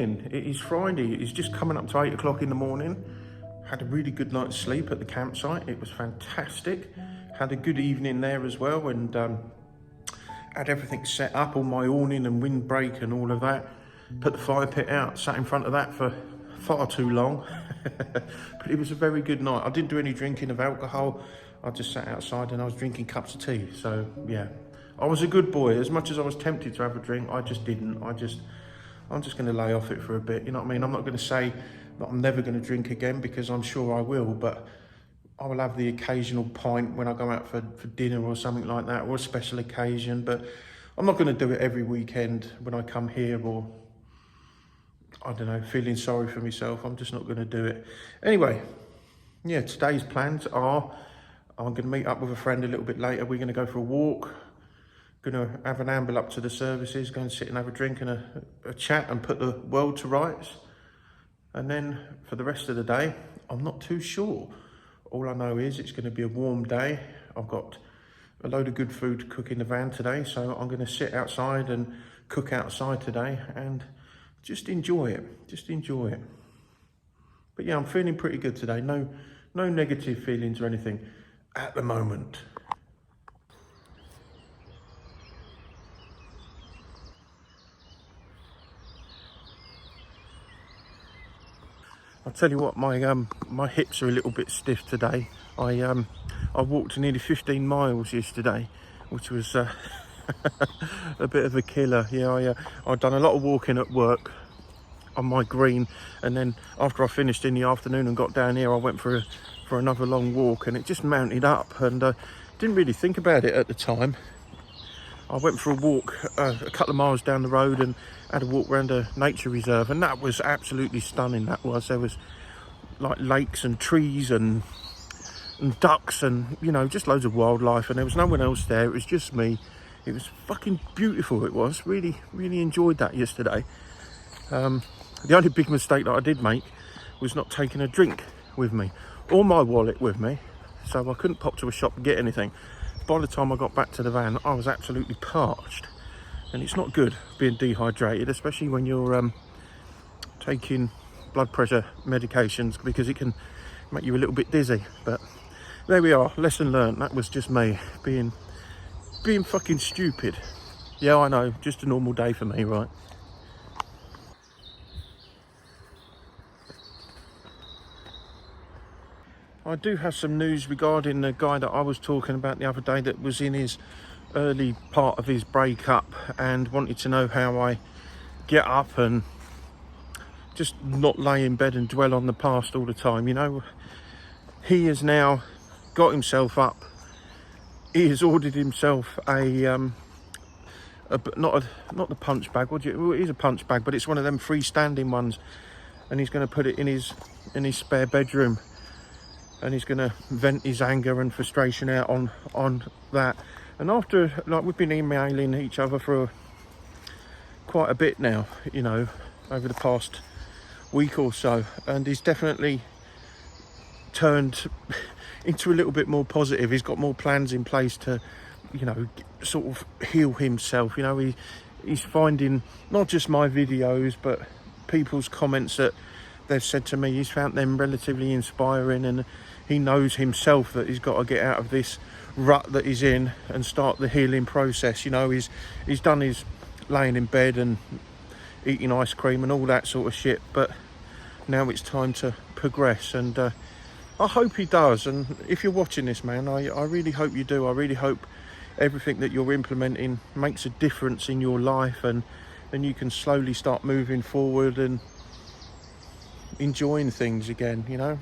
morning. It is Friday. It's just coming up to 8 o'clock in the morning. Had a really good night's sleep at the campsite. It was fantastic. Had a good evening there as well, and had everything set up, all my awning and windbreak and all of that. Put the fire pit out, sat in front of that for far too long. But it was a very good night. I didn't do any drinking of alcohol. I just sat outside and I was drinking cups of tea. So yeah, I was a good boy. As much as I was tempted to have a drink, I just didn't. I'm just going to lay off it for a bit. You know what I mean? I'm not going to say that I'm never going to drink again, because I'm sure I will, but I will have the occasional pint when I go out for dinner or something like that, or a special occasion, but I'm not going to do it every weekend when I come here, or I don't know, feeling sorry for myself. I'm just not going to do it. Anyway, yeah, today's plans are I'm going to meet up with a friend a little bit later. We're going to go for a walk, going to have an amble up to the services, go and sit and have a drink and a chat and put the world to rights. And then for the rest of the day, I'm not too sure. All I know is it's going to be a warm day. I've got a load of good food to cook in the van today, so I'm going to sit outside and cook outside today and just enjoy it. Just enjoy it. But yeah, I'm feeling pretty good today. No negative feelings or anything at the moment. I'll tell you what, my hips are a little bit stiff today. I walked nearly 15 miles yesterday, which was a bit of a killer. Yeah, I'd done a lot of walking at work on my green, and then after I finished in the afternoon and got down here, I went for another long walk, and it just mounted up, and didn't really think about it at the time. I went for a walk a couple of miles down the road and had a walk around a nature reserve, and that was absolutely stunning. That was. There was like lakes and trees and ducks and, you know, just loads of wildlife, and there was no one else there. It was just me. It was fucking beautiful. It was really enjoyed that yesterday. The only big mistake that I did make was not taking a drink with me or my wallet with me, so I couldn't pop to a shop and get anything. By the time I got back to the van, I was absolutely parched, and it's not good being dehydrated, especially when you're taking blood pressure medications, because it can make you a little bit dizzy. But there we are, lesson learned. That was just me being fucking stupid. Yeah, I know, just a normal day for me, right? I do have some news regarding the guy that I was talking about the other day that was in his early part of his breakup and wanted to know how I get up and just not lay in bed and dwell on the past all the time. You know, he has now got himself up. He has ordered himself not the punch bag. Well, it is a punch bag, but it's one of them freestanding ones, and he's going to put it in his spare bedroom. And he's going to vent his anger and frustration out on that. And after, like, we've been emailing each other for quite a bit now, you know, over the past week or so, and he's definitely turned into a little bit more positive. He's got more plans in place to, you know, sort of heal himself. You know, he's finding not just my videos, but people's comments that they've said to me, he's found them relatively inspiring, and he knows himself that he's got to get out of this rut that he's in and start the healing process. You know, he's done his laying in bed and eating ice cream and all that sort of shit, but now it's time to progress, and I hope he does. And if you're watching this, man, I really hope you do. I really hope everything that you're implementing makes a difference in your life, and then you can slowly start moving forward and enjoying things again. You know,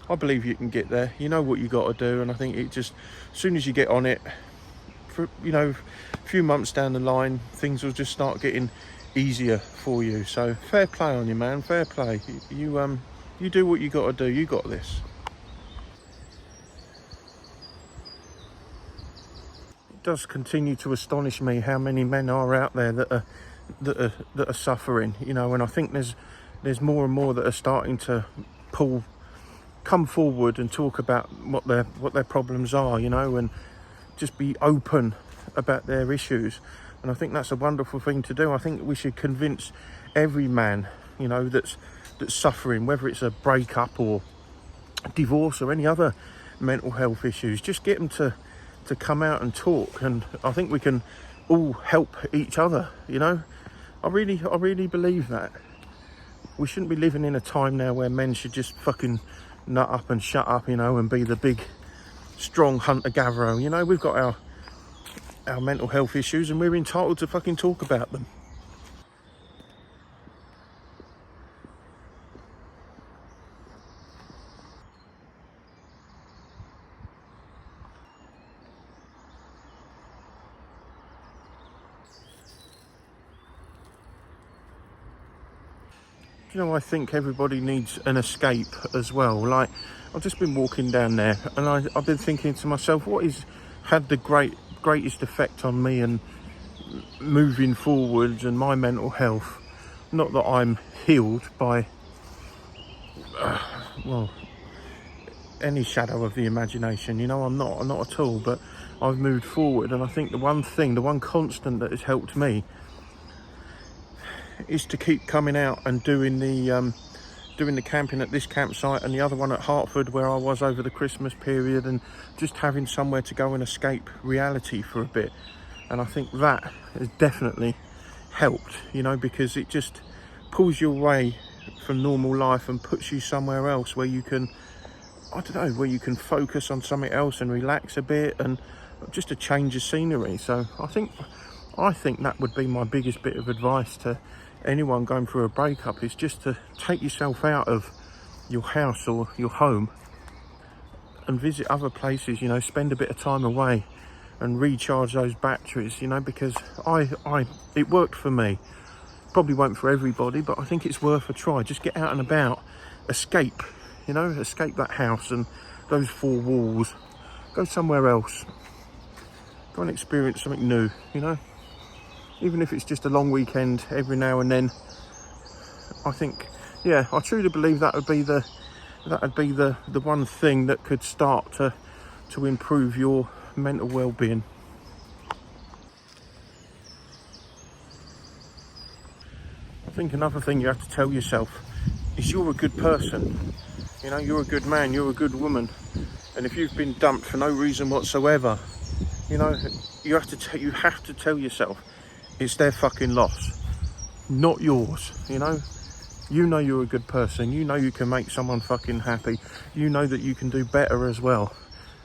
I believe you can get there. You know what you got to do, and I think it just, as soon as you get on it, for, you know, a few months down the line, things will just start getting easier for you. So fair play on you, man, fair play. You do what you got to do. You got this. It does continue to astonish me how many men are out there that are suffering, you know, and I think there's more and more that are starting to come forward and talk about what their problems are, you know, and just be open about their issues. And I think that's a wonderful thing to do. I think we should convince every man you know, that's suffering, whether it's a breakup or divorce or any other mental health issues. Just get them to come out and talk, and I think we can all help each other, you know. I really believe that. We shouldn't be living in a time now where men should just fucking nut up and shut up, you know, and be the big strong hunter-gatherer. You know, we've got our mental health issues and we're entitled to fucking talk about them. You know, I think everybody needs an escape as well. Like, I've just been walking down there and I've been thinking to myself, what has had the greatest effect on me and moving forwards and my mental health? Not that I'm healed by well, any shadow of the imagination, you know, I'm not at all, but I've moved forward, and I think the one constant that has helped me is to keep coming out and doing the camping at this campsite and the other one at Hertford where I was over the Christmas period, and just having somewhere to go and escape reality for a bit. And I think that has definitely helped, you know, because it just pulls you away from normal life and puts you somewhere else where you can, I don't know, where you can focus on something else and relax a bit, and just a change of scenery. So I think that would be my biggest bit of advice to anyone going through a breakup, is just to take yourself out of your house or your home and visit other places, you know, spend a bit of time away and recharge those batteries, you know, because it worked for me. Probably won't for everybody, but I think it's worth a try. Just get out and about, escape, you know, escape that house and those four walls, go somewhere else, go and experience something new, you know. Even if it's just a long weekend every now and then, I think, yeah, I truly believe that would be the one thing that could start to improve your mental well-being. I think another thing you have to tell yourself is you're a good person. You know, you're a good man, you're a good woman, and if you've been dumped for no reason whatsoever, you know, you have to tell yourself it's their fucking loss, not yours, you know. You know you're a good person, you know you can make someone fucking happy, you know that you can do better as well,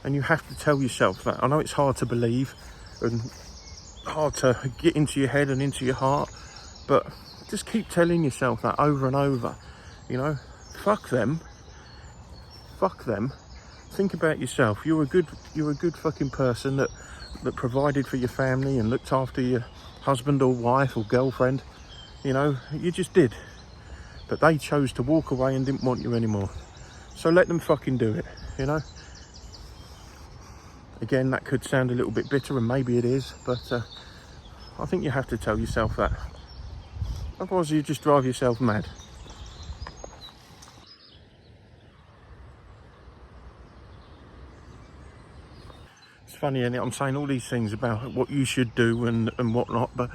and you have to tell yourself that. I know it's hard to believe and hard to get into your head and into your heart, but just keep telling yourself that over and over, you know. Fuck them, think about yourself. You're a good fucking person that provided for your family and looked after your husband or wife or girlfriend, you know. You just did, but they chose to walk away and didn't want you anymore, so let them fucking do it, you know. Again, that could sound a little bit bitter, and maybe it is, but I think you have to tell yourself that, otherwise you just drive yourself mad. It's funny, isn't it? I'm saying all these things about what you should do and whatnot, but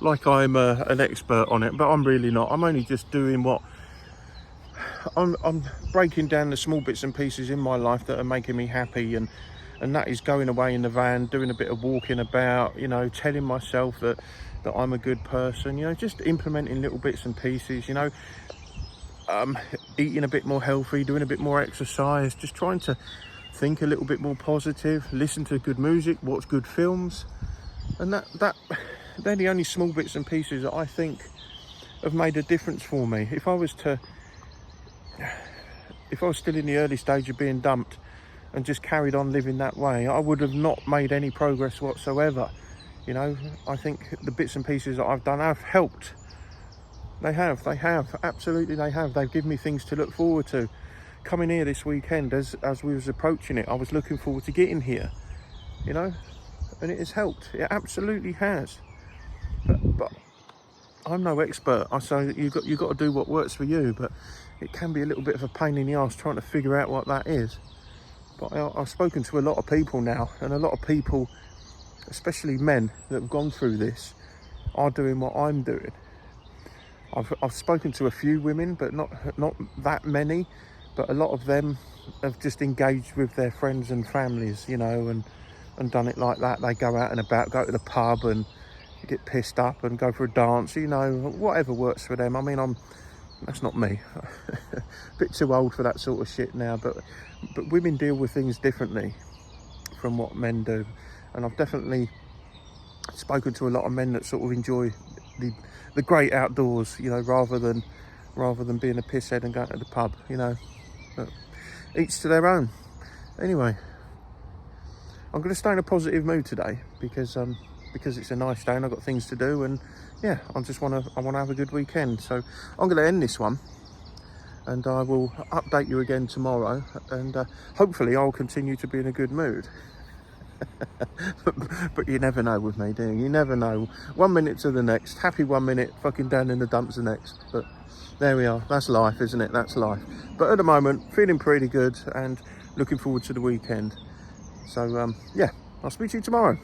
like I'm an expert on it, but I'm really not. I'm only just doing what I'm breaking down the small bits and pieces in my life that are making me happy, and that is going away in the van, doing a bit of walking about, you know, telling myself that I'm a good person, you know, just implementing little bits and pieces, you know, eating a bit more healthy, doing a bit more exercise, just trying to think a little bit more positive, listen to good music, watch good films, and that they're the only small bits and pieces that I think have made a difference for me. If I was still in the early stage of being dumped and just carried on living that way, I would have not made any progress whatsoever, you know. I think the bits and pieces that I've done have helped. They have, absolutely they have. They've given me things to look forward to. Coming here this weekend, as we was approaching it, I was looking forward to getting here, you know, and it has helped. It absolutely has. But I'm no expert. I say you've got to do what works for you, but it can be a little bit of a pain in the arse trying to figure out what that is. But I've spoken to a lot of people now, and a lot of people, especially men that have gone through this, are doing what I'm doing. I've spoken to a few women, but not that many. But a lot of them have just engaged with their friends and families, you know, and done it like that. They go out and about, go to the pub and get pissed up and go for a dance, you know, whatever works for them. I mean, that's not me. A bit too old for that sort of shit now, but women deal with things differently from what men do. And I've definitely spoken to a lot of men that sort of enjoy the great outdoors, you know, rather than being a pisshead and going to the pub, you know. But each to their own. Anyway, I'm going to stay in a positive mood today because it's a nice day and I've got things to do, and yeah, I want to have a good weekend. So I'm going to end this one, and I will update you again tomorrow, and hopefully I'll continue to be in a good mood. but you never know with me, do you? You never know. 1 minute to the next, happy 1 minute, fucking down in the dumps the next. But there we are. That's life, isn't it? That's life. But at the moment, feeling pretty good and looking forward to the weekend. So yeah, I'll speak to you tomorrow.